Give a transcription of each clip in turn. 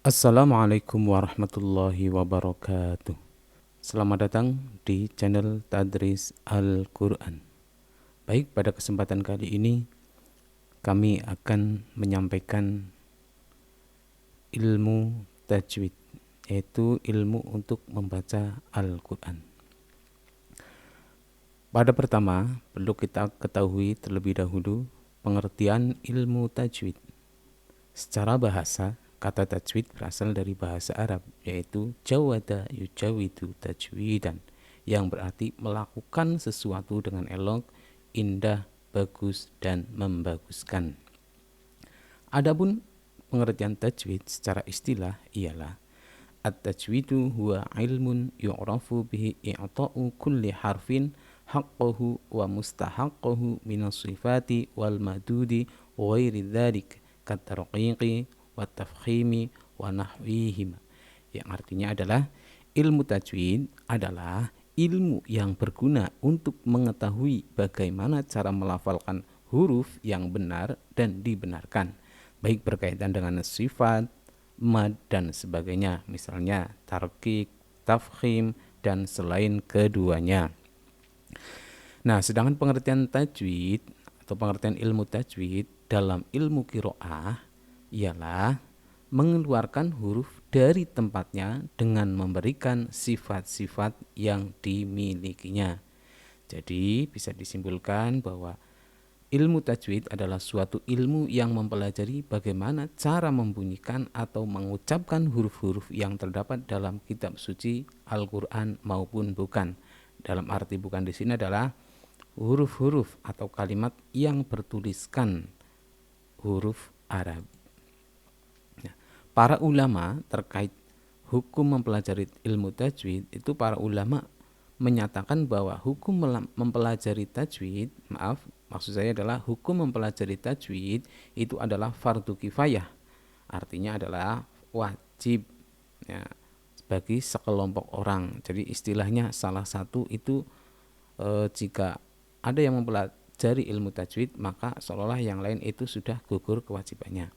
Assalamualaikum warahmatullahi wabarakatuh. Selamat datang di channel Tadris Al-Quran. Baik, pada kesempatan kali ini kami akan menyampaikan ilmu tajwid, yaitu ilmu untuk membaca Al-Quran. Pada pertama, perlu kita ketahui terlebih dahulu pengertian ilmu tajwid. Secara bahasa, kata tajwid berasal dari bahasa Arab, yaitu jawada yujawidu tajwidan, yang berarti melakukan sesuatu dengan elok, indah, bagus, dan membaguskan. Adapun pengertian tajwid secara istilah ialah at-tajwidu huwa ilmun yu'rafu bihi i'ta'u kulli harfin haqqahu wa mustahaqqahu minas sifati wal madudi wa ghairi dzalik katarqiqi wa tafkhimi wa nahwihima, yang artinya adalah ilmu tajwid adalah ilmu yang berguna untuk mengetahui bagaimana cara melafalkan huruf yang benar dan dibenarkan, baik berkaitan dengan sifat, mad, dan sebagainya, misalnya tarqiq, tafkhim, dan selain keduanya. Nah, sedangkan pengertian tajwid atau pengertian ilmu tajwid dalam ilmu qiraah ialah mengeluarkan huruf dari tempatnya dengan memberikan sifat-sifat yang dimilikinya. Jadi, bisa disimpulkan bahwa ilmu tajwid adalah suatu ilmu yang mempelajari bagaimana cara membunyikan atau mengucapkan huruf-huruf yang terdapat dalam kitab suci Al-Quran maupun bukan. Dalam arti bukan di sini adalah huruf-huruf atau kalimat yang bertuliskan huruf Arab. Nah, para ulama terkait hukum mempelajari ilmu tajwid itu, para ulama menyatakan bahwa hukum mempelajari tajwid, maksud saya adalah hukum mempelajari tajwid itu adalah fardu kifayah, artinya adalah wajib ya, bagi sekelompok orang. Jadi istilahnya salah satu itu jika ada yang mempelajari ilmu tajwid, maka seolah-olah yang lain itu sudah gugur kewajibannya.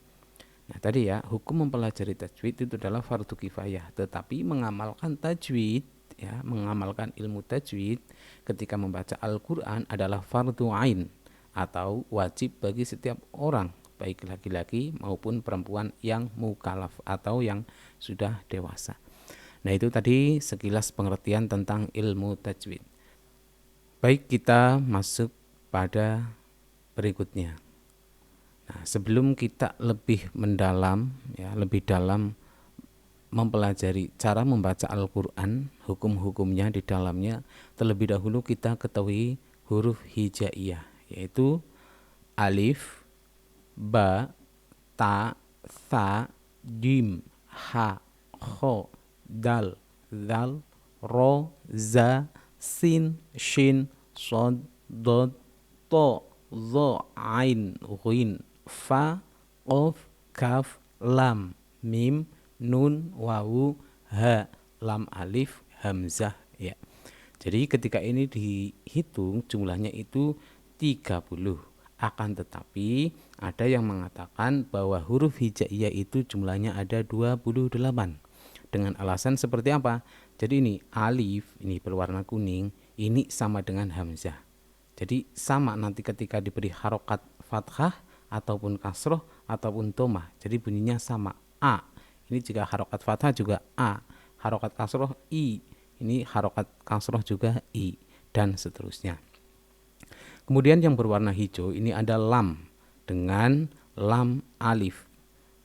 Nah, tadi ya, hukum mempelajari tajwid itu adalah fardu kifayah, tetapi mengamalkan tajwid ya, mengamalkan ilmu tajwid ketika membaca Al-Qur'an adalah fardu ain atau wajib bagi setiap orang, baik laki-laki maupun perempuan yang mukallaf atau yang sudah dewasa. Nah, itu tadi sekilas pengertian tentang ilmu tajwid. Baik, kita masuk pada berikutnya. Nah, sebelum kita lebih mendalam ya, lebih dalam mempelajari cara membaca Al-Qur'an, hukum-hukumnya di dalamnya, terlebih dahulu kita ketahui huruf hijaiyah, yaitu alif, ba, ta, tha, jim, ha, kho, dal, zal, ro, za, sin, shin, sod, dod, to, zo, ain, ghin, fa, qaf, kaf, lam, mim, nun, wawu, ha, lam, alif, hamzah ya. Jadi ketika ini dihitung jumlahnya itu 30. Akan tetapi ada yang mengatakan bahwa huruf hijaiyah itu jumlahnya ada 28. Dengan alasan seperti apa? Jadi ini alif, ini berwarna kuning, ini sama dengan hamzah. Jadi sama nanti ketika diberi harokat fathah ataupun kasroh ataupun tomah, jadi bunyinya sama. A, ini jika harokat fathah juga A, harokat kasroh I, ini harokat kasroh juga I, dan seterusnya. Kemudian yang berwarna hijau ini ada lam dengan lam alif.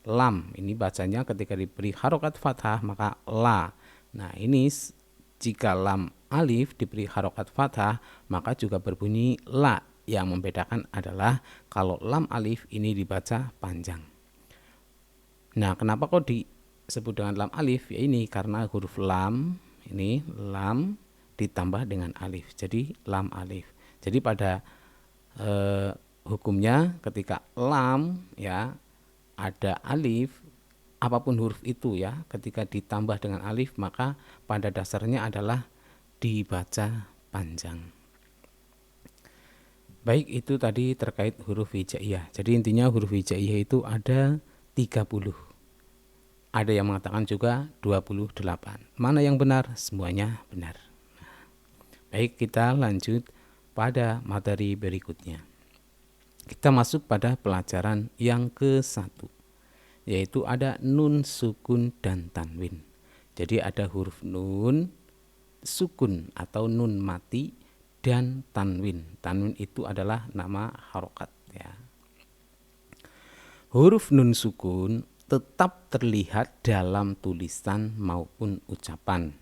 Lam ini bacanya ketika diberi harokat fathah maka la. Nah, ini jika lam alif diberi harokat fathah maka juga berbunyi la. Yang membedakan adalah kalau lam alif ini dibaca panjang. Nah, kenapa kok disebut dengan lam alif? Ya ini karena huruf lam, ini lam ditambah dengan alif, jadi lam alif. Jadi pada hukumnya ketika lam ya ada alif, apapun huruf itu ya, ketika ditambah dengan alif maka pada dasarnya adalah dibaca panjang. Baik, itu tadi terkait huruf hijaiyah. Jadi intinya huruf hijaiyah itu ada 30. Ada yang mengatakan juga 28. Mana yang benar? Semuanya benar. Baik, kita lanjut pada materi berikutnya. Kita masuk pada pelajaran yang ke-1, yaitu ada nun sukun dan tanwin. Jadi ada huruf nun sukun atau nun mati dan tanwin. Tanwin itu adalah nama harokat ya. Huruf nun sukun tetap terlihat dalam tulisan maupun ucapan,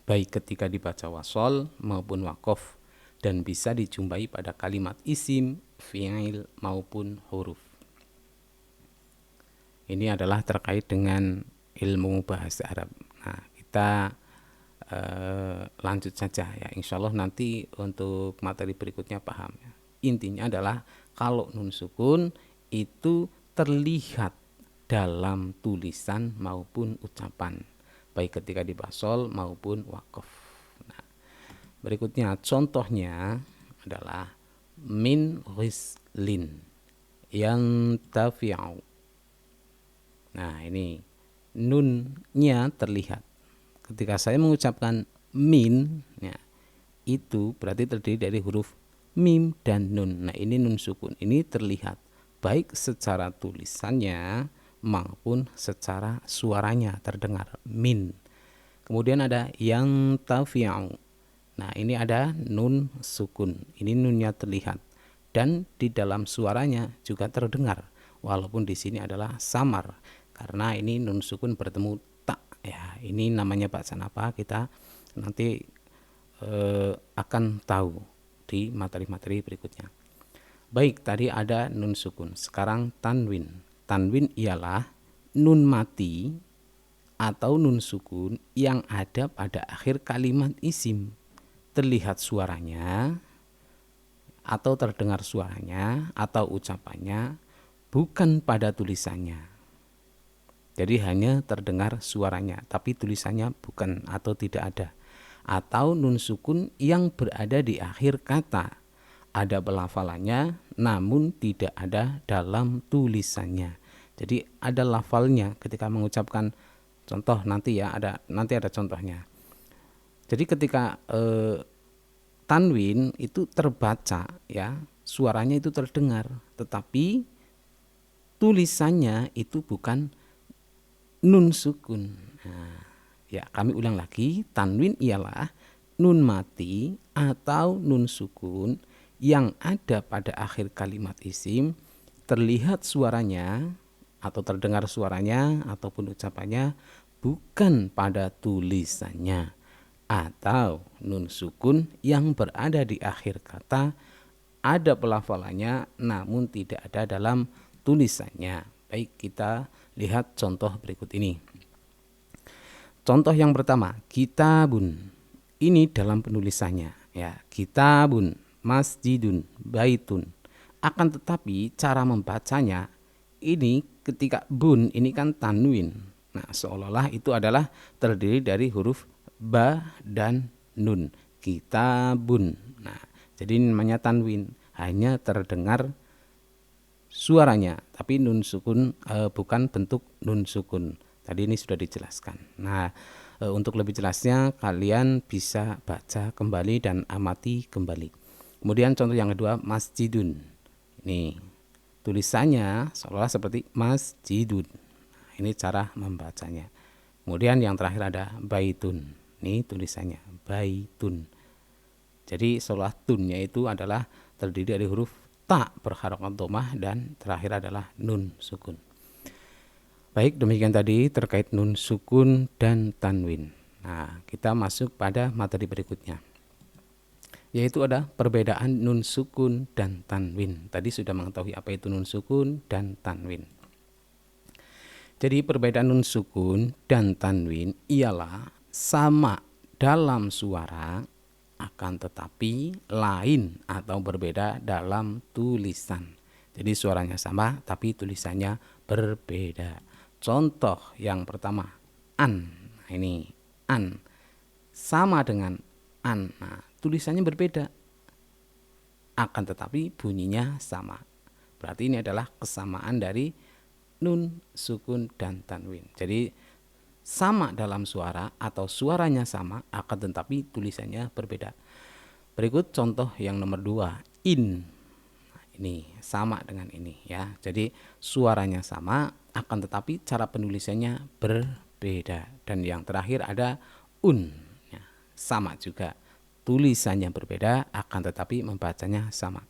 baik ketika dibaca wasol maupun wakof, dan bisa dijumpai pada kalimat isim, fi'il maupun huruf. Ini adalah terkait dengan ilmu bahasa Arab. Nah, kita lanjut saja ya. Insya Allah nanti untuk materi berikutnya paham ya. Intinya adalah kalau nun sukun itu terlihat dalam tulisan maupun ucapan, baik ketika dibasol maupun wakof. Nah, berikutnya contohnya adalah min ghislin yang tafi'u. Nah, ini nunnya terlihat. Ketika saya mengucapkan min ya, itu berarti terdiri dari huruf mim dan nun. Nah, ini nun sukun. Ini terlihat baik secara tulisannya maupun secara suaranya terdengar min. Kemudian ada yang tafi'u. Nah, ini ada nun sukun. Ini nunnya terlihat dan di dalam suaranya juga terdengar, walaupun di sini adalah samar karena ini nun sukun bertemu tak ya. Ini namanya bacaan apa, kita nanti akan tahu di materi-materi berikutnya. Baik, tadi ada nun sukun. Sekarang tanwin. Tanwin ialah nun mati atau nun sukun yang ada pada akhir kalimat isim. Terlihat suaranya atau terdengar suaranya atau ucapannya, bukan pada tulisannya. Jadi hanya terdengar suaranya, tapi tulisannya bukan atau tidak ada. Atau nun sukun yang berada di akhir kata, ada pelafalannya namun tidak ada dalam tulisannya. Jadi ada lafalnya ketika mengucapkan. Contoh nanti ya, nanti ada contohnya. Jadi ketika tanwin itu terbaca ya, suaranya itu terdengar, tetapi tulisannya itu bukan nun sukun. Nah, ya, kami ulang lagi, tanwin ialah nun mati atau nun sukun yang ada pada akhir kalimat isim, terlihat suaranya atau terdengar suaranya ataupun ucapannya bukan pada tulisannya, atau nun sukun yang berada di akhir kata, ada pelafalannya namun tidak ada dalam tulisannya. Baik, kita lihat contoh berikut ini. Contoh yang pertama, kitabun. Ini dalam penulisannya ya, kitabun, masjidun, baitun. Akan tetapi cara membacanya ini ketika bun ini kan tanwin. Nah, seolah-olah itu adalah terdiri dari huruf ba dan nun. Kitabun. Nah, jadi namanya tanwin, hanya terdengar suaranya, tapi nun sukun bukan bentuk nun sukun. Tadi ini sudah dijelaskan. Nah, untuk lebih jelasnya kalian bisa baca kembali dan amati kembali. Kemudian contoh yang kedua, masjidun. Ini tulisannya seolah seperti masjidun. Nah, ini cara membacanya. Kemudian yang terakhir ada baitun. Ini tulisannya baitun. Jadi seolah tunnya itu adalah terdiri dari huruf ta berharokat dhammah dan terakhir adalah nun sukun. Baik, demikian tadi terkait nun sukun dan tanwin. Nah, kita masuk pada materi berikutnya, yaitu ada perbedaan nun sukun dan tanwin. Tadi sudah mengetahui apa itu nun sukun dan tanwin. Jadi perbedaan nun sukun dan tanwin ialah sama dalam suara, akan tetapi lain atau berbeda dalam tulisan. Jadi suaranya sama tapi tulisannya berbeda. Contoh yang pertama, an. Nah, ini an sama dengan an. Nah, tulisannya berbeda, akan tetapi bunyinya sama. Berarti ini adalah kesamaan dari nun, sukun, dan tanwin. Jadi sama dalam suara atau suaranya sama, akan tetapi tulisannya berbeda. Berikut contoh yang nomor 2, in. Ini sama dengan ini ya. Jadi suaranya sama, akan tetapi cara penulisannya berbeda. Dan yang terakhir ada un. Ya, sama juga. Tulisannya berbeda, akan tetapi membacanya sama.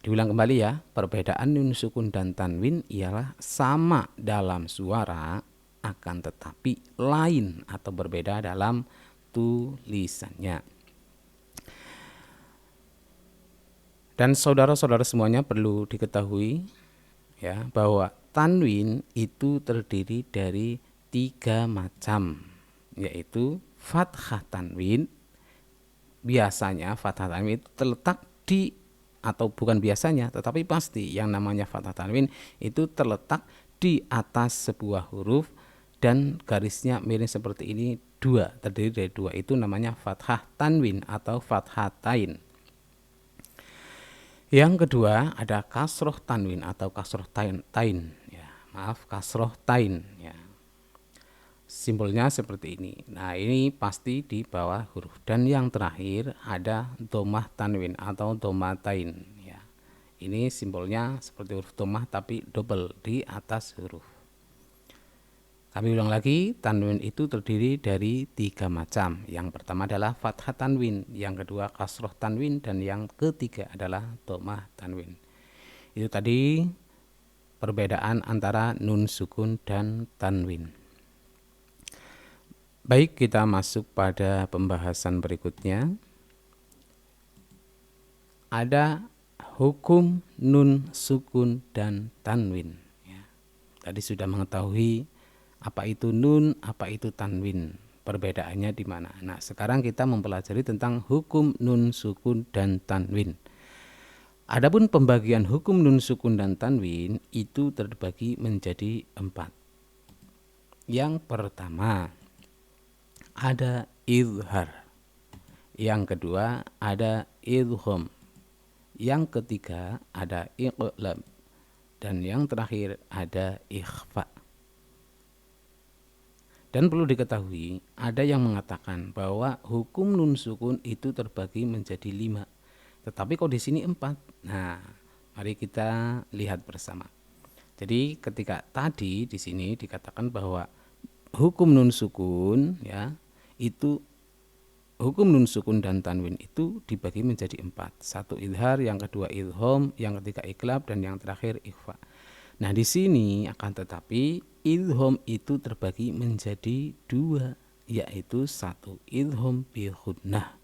Diulang kembali ya, perbedaan nun, sukun, dan tanwin ialah sama dalam suara, akan tetapi lain atau berbeda dalam tulisannya. Dan saudara-saudara semuanya perlu diketahui ya bahwa tanwin itu terdiri dari 3 macam, yaitu fathah tanwin. Biasanya fathah tanwin terletak di, atau bukan biasanya tetapi pasti, yang namanya fathah tanwin itu terletak di atas sebuah huruf dan garisnya miring seperti ini, 2, terdiri dari 2, itu namanya fathah tanwin atau fathatain. Yang kedua ada kasroh tanwin atau kasroh tain ya, kasroh tain ya. Simbolnya seperti ini. Nah, ini pasti di bawah huruf. Dan yang terakhir ada domah tanwin atau domatain ya. Ini simbolnya seperti huruf domah tapi double di atas huruf. Kami ulang lagi, tanwin itu terdiri dari 3 macam. Yang pertama adalah fathah tanwin, yang kedua kasroh tanwin, dan yang ketiga adalah domah tanwin. Itu tadi perbedaan antara nun, sukun, dan tanwin. Baik, kita masuk pada pembahasan berikutnya. Ada hukum nun, sukun, dan tanwin ya. Tadi sudah mengetahui apa itu nun, apa itu tanwin, perbedaannya di mana. Nah, sekarang kita mempelajari tentang hukum nun, sukun, dan tanwin. Adapun pembagian hukum nun, sukun, dan tanwin itu terbagi menjadi 4. Yang pertama ada izhar, yang kedua ada idgham, yang ketiga ada iqlab, dan yang terakhir ada ikhfa. Dan perlu diketahui, ada yang mengatakan bahwa hukum nun sukun itu terbagi menjadi 5. Tetapi kok di sini 4? Nah, mari kita lihat bersama. Jadi ketika tadi di sini dikatakan bahwa hukum nun sukun ya, itu hukum nun sukun dan tanwin itu dibagi menjadi 4. 1 izhar, yang kedua idgham, yang ketiga iqlab, dan yang terakhir ikhfa. Nah, di sini akan tetapi idgham itu terbagi menjadi 2, yaitu 1 idgham bi gunnah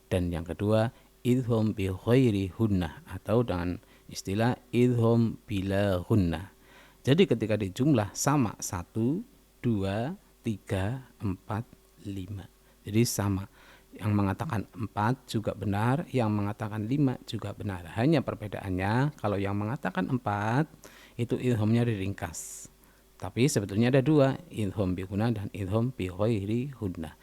dan yang kedua idgham bi ghairi gunnah atau dengan istilah idgham bila gunnah. Jadi ketika dijumlah sama 1, 2, 3, 4, 5. Jadi sama. Yang mengatakan 4 juga benar, yang mengatakan 5 juga benar. Hanya perbedaannya kalau yang mengatakan 4 itu idghamnya diringkas. Tapi sebetulnya ada 2, idgham bi gunnah dan idgham bi ghairi gunnah.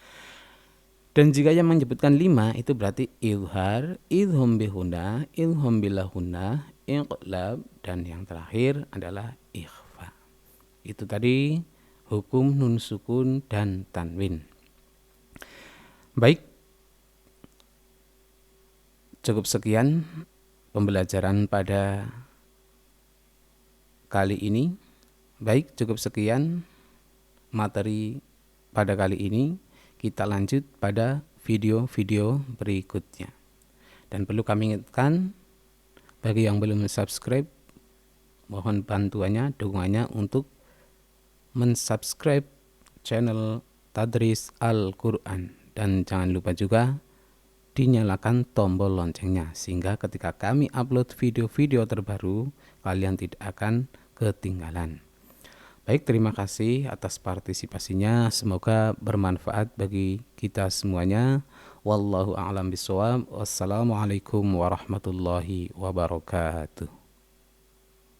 Dan jika yang menyebutkan 5 itu berarti izhar, idgham bi gunnah, idgham bila gunnah, iqlab, dan yang terakhir adalah ikhfa. Itu tadi hukum nun sukun dan tanwin. Baik, cukup sekian pembelajaran pada kali ini. Baik, cukup sekian materi pada kali ini. Kita lanjut pada video-video berikutnya. Dan perlu kami ingatkan, bagi yang belum subscribe, mohon bantuannya, dukungannya untuk mensubscribe channel Tadris Al-Quran. Dan jangan lupa juga dinyalakan tombol loncengnya, sehingga ketika kami upload video-video terbaru, kalian tidak akan ketinggalan. Baik, terima kasih atas partisipasinya. Semoga bermanfaat bagi kita semuanya. Wallahu a'lam bishawab. Wassalamualaikum warahmatullahi wabarakatuh.